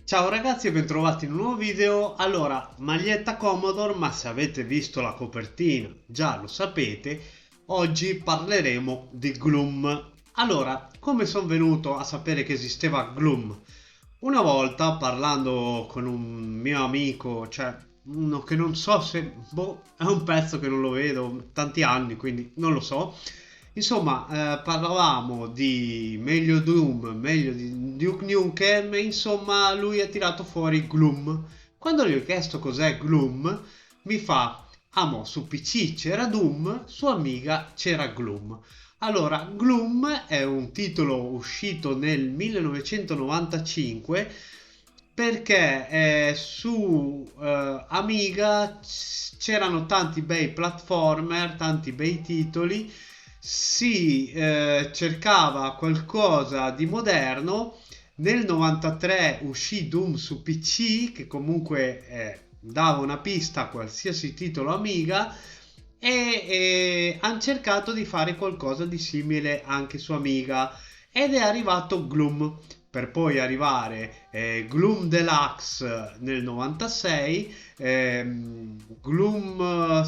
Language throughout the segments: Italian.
Ciao ragazzi e bentrovati in un nuovo video. Allora, maglietta Commodore, ma se avete visto la copertina già lo sapete, oggi parleremo di Gloom. Allora, come sono venuto a sapere che esisteva Gloom? Una volta parlando con un mio amico, cioè uno che non so se, boh, è un pezzo che non lo vedo tanti anni, quindi non lo so. Insomma, parlavamo di meglio Doom, meglio di Duke Nukem, e insomma lui ha tirato fuori Gloom. Quando gli ho chiesto cos'è Gloom, mi fa, ah mo, su PC c'era Doom, su Amiga c'era Gloom. Allora, Gloom è un titolo uscito nel 1995 perché su Amiga c'erano tanti bei platformer, tanti bei titoli, si cercava qualcosa di moderno. Nel 93 uscì Doom su PC, che comunque dava una pista a qualsiasi titolo Amiga, e hanno cercato di fare qualcosa di simile anche su Amiga ed è arrivato Gloom per poi arrivare Gloom Deluxe nel 96, Gloom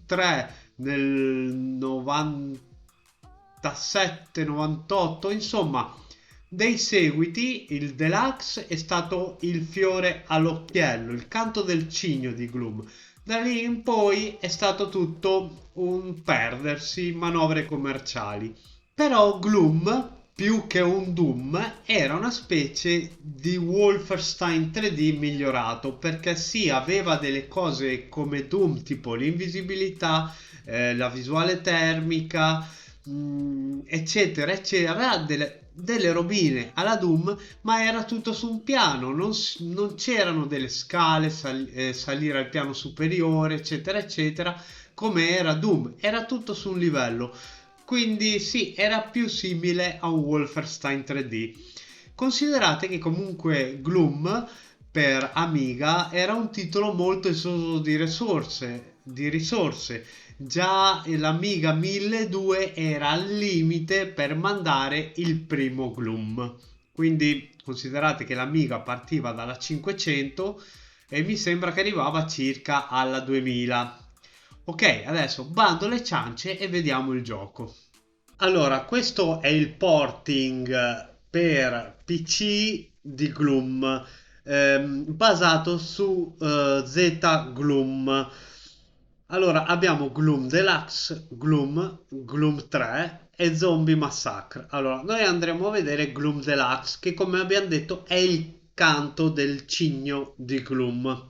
3 nel 97-98, insomma, dei seguiti. Il Deluxe è stato il fiore all'occhiello, il canto del cigno di Gloom. Da lì in poi è stato tutto un perdersi, manovre commerciali. Però Gloom, più che un Doom, era una specie di Wolfenstein 3D migliorato, perché sì, aveva delle cose come Doom, tipo l'invisibilità, la visuale termica, eccetera, eccetera, delle robine alla Doom, ma era tutto su un piano, non c'erano delle scale, salire al piano superiore, eccetera, eccetera, come era Doom, era tutto su un livello. Quindi sì, era più simile a un Wolfenstein 3D. Considerate che comunque Gloom per Amiga era un titolo molto esoso di risorse. Già l'Amiga 1200 era al limite per mandare il primo Gloom. Quindi considerate che l'Amiga partiva dalla 500 e mi sembra che arrivava circa alla 2000. Ok, adesso bando le ciance e vediamo il gioco. Allora, questo è il porting per PC di Gloom, basato su Z Gloom. Allora, abbiamo Gloom Deluxe, Gloom 3 e Zombie Massacre. Allora, noi andremo a vedere Gloom Deluxe, che come abbiamo detto è il canto del cigno di Gloom.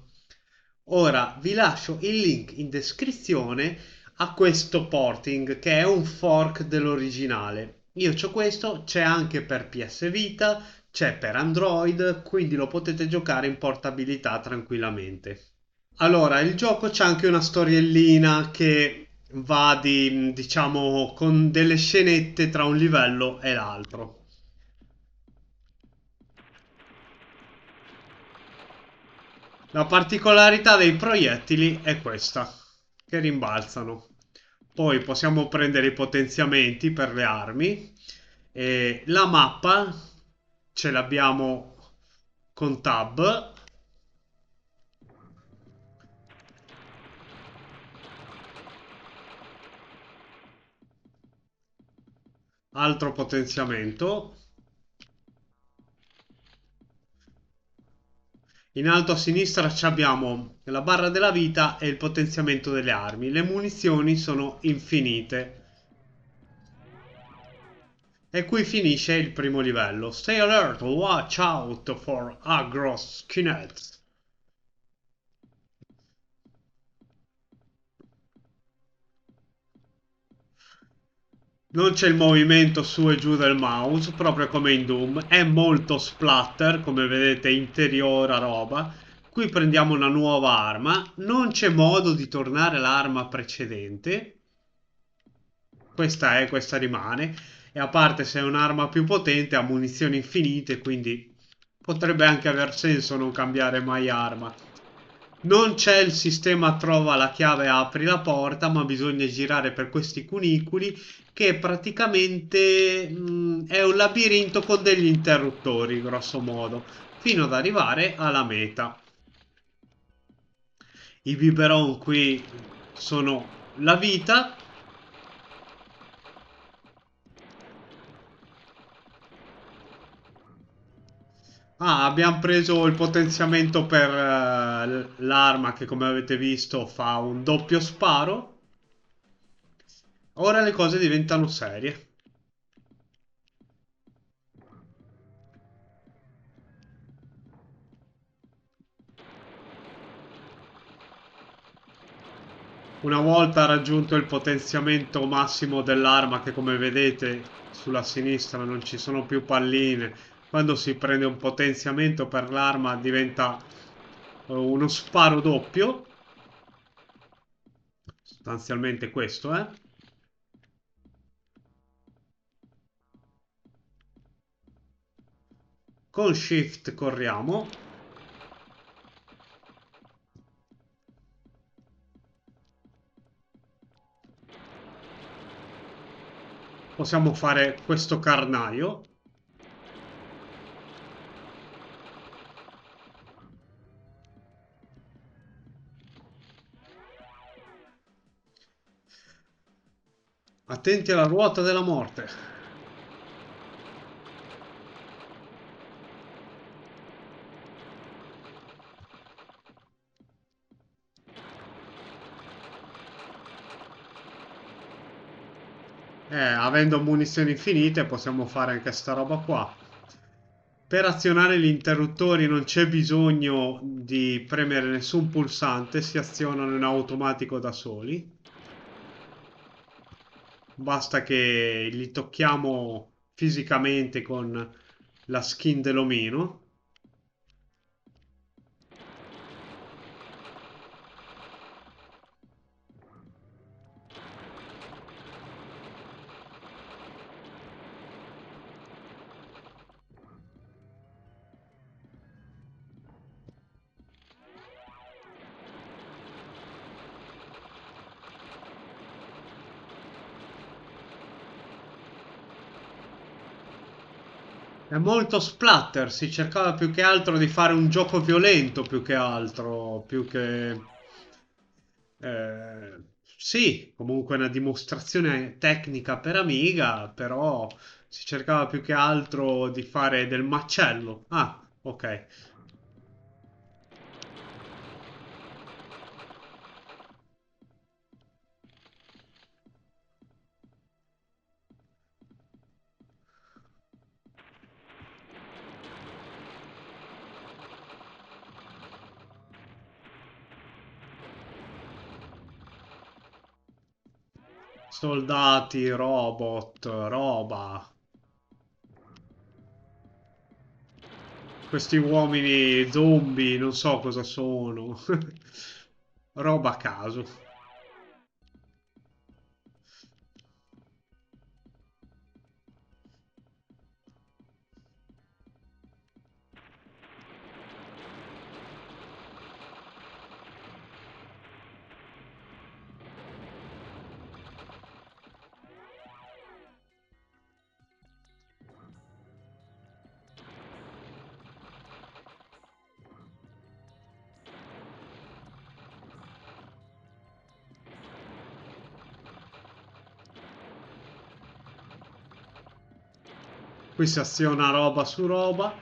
Ora vi lascio il link in descrizione a questo porting che è un fork dell'originale. Io c'ho questo, c'è anche per PS Vita, c'è per Android, quindi lo potete giocare in portabilità tranquillamente. Allora, il gioco c'è anche una storiellina che va diciamo, con delle scenette tra un livello e l'altro. La particolarità dei proiettili è questa, che rimbalzano. Poi possiamo prendere i potenziamenti per le armi. E la mappa ce l'abbiamo con tab. Altro potenziamento. In alto a sinistra ci abbiamo la barra della vita e il potenziamento delle armi. Le munizioni sono infinite. E qui finisce il primo livello. Stay alert, watch out for aggro skinheads. Non c'è il movimento su e giù del mouse, proprio come in Doom. È molto splatter, come vedete, interiora roba. Qui prendiamo una nuova arma. Non c'è modo di tornare all'arma precedente. Questa è, questa rimane. E a parte se è un'arma più potente, ha munizioni infinite, quindi potrebbe anche aver senso non cambiare mai arma. Non c'è il sistema trova la chiave apri la porta, ma bisogna girare per questi cunicoli che praticamente è un labirinto con degli interruttori, grosso modo, fino ad arrivare alla meta. I biberon qui sono la vita. Ah, abbiamo preso il potenziamento per l'arma che come avete visto fa un doppio sparo. Ora le cose diventano serie. Una volta raggiunto il potenziamento massimo dell'arma, che come vedete sulla sinistra non ci sono più palline, quando si prende un potenziamento per l'arma diventa uno sparo doppio, sostanzialmente questo, eh. Con Shift corriamo. Possiamo fare questo carnaio. Attenti alla ruota della morte. Avendo munizioni infinite possiamo fare anche sta roba qua. Per azionare gli interruttori non c'è bisogno di premere nessun pulsante, si azionano in automatico da soli. Basta che li tocchiamo fisicamente con la skin dell'omino. È molto splatter, si cercava più che altro di fare un gioco violento più che altro, più che... sì, comunque una dimostrazione tecnica per Amiga, però si cercava più che altro di fare del macello. Ah, ok. Soldati, robot, roba. Questi uomini zombie, non so cosa sono. Roba a caso. Qui si aziona roba su roba.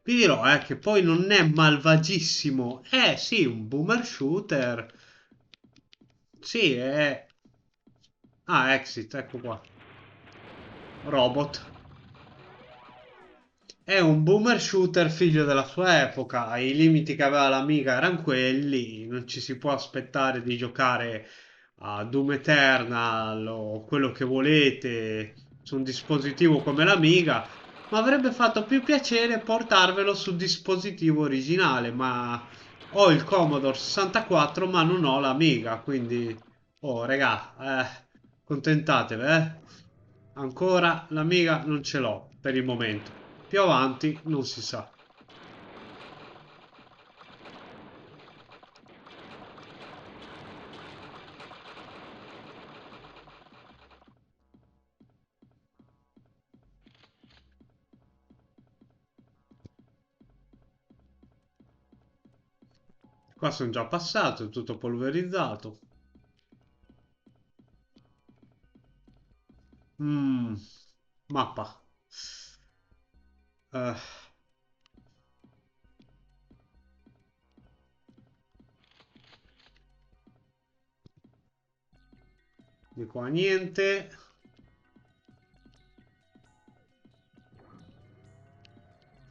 Vi dirò, che poi non è malvagissimo. Sì, un boomer shooter. Sì, è... Ah, Exit, ecco qua. Robot. È un boomer shooter figlio della sua epoca. I limiti che aveva l'Amiga erano quelli. Non ci si può aspettare di giocare a Doom Eternal o quello che volete su un dispositivo come l'Amiga. mi avrebbe fatto più piacere portarvelo sul dispositivo originale, ma ho il Commodore 64 ma non ho l'Amiga, quindi oh regà, contentatevi, eh. Ancora l'Amiga non ce l'ho per il momento. Più avanti non si sa. Qua sono già passato, è tutto polverizzato. Mm, mappa. Eh, di qua niente.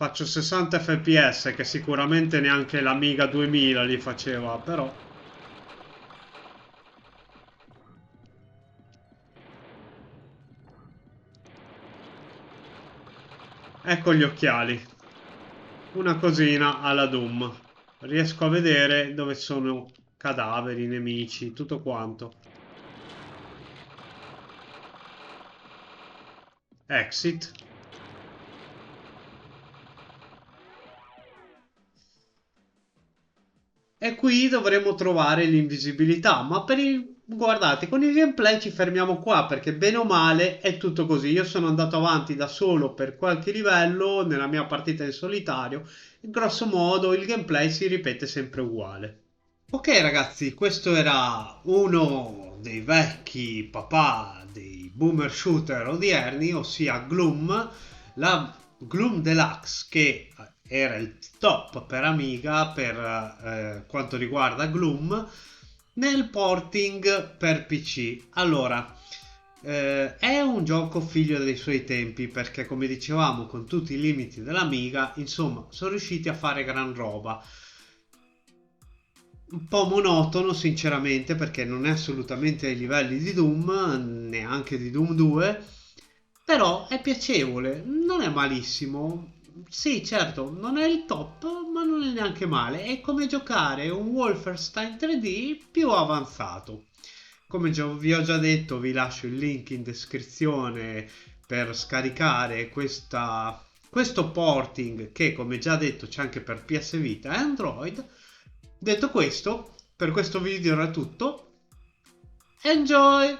Faccio 60 fps che sicuramente neanche l'Amiga 2000 li faceva, però ecco gli occhiali. Una cosina alla Doom. Riesco a vedere dove sono cadaveri, nemici, tutto quanto. Exit. E qui dovremo trovare l'invisibilità, ma per il... Guardate, con il gameplay ci fermiamo qua perché bene o male è tutto così. Io sono andato avanti da solo per qualche livello nella mia partita in solitario. In grosso modo il gameplay si ripete sempre uguale. Ok ragazzi, questo era uno dei vecchi papà dei boomer shooter odierni, ossia Gloom, la Gloom Deluxe che era il top per Amiga per quanto riguarda Gloom nel porting per PC. Allora, è un gioco figlio dei suoi tempi perché come dicevamo con tutti i limiti dell'Amiga, insomma, sono riusciti a fare gran roba un po' monotono sinceramente perché non è assolutamente ai livelli di Doom, neanche di Doom 2, però è piacevole, non è malissimo. Sì, certo, non è il top, ma non è neanche male. È come giocare un Wolfenstein 3D più avanzato. Come vi ho già detto, vi lascio il link in descrizione per scaricare questo porting che, come già detto, c'è anche per PS Vita e Android. Detto questo, per questo video era tutto. Enjoy!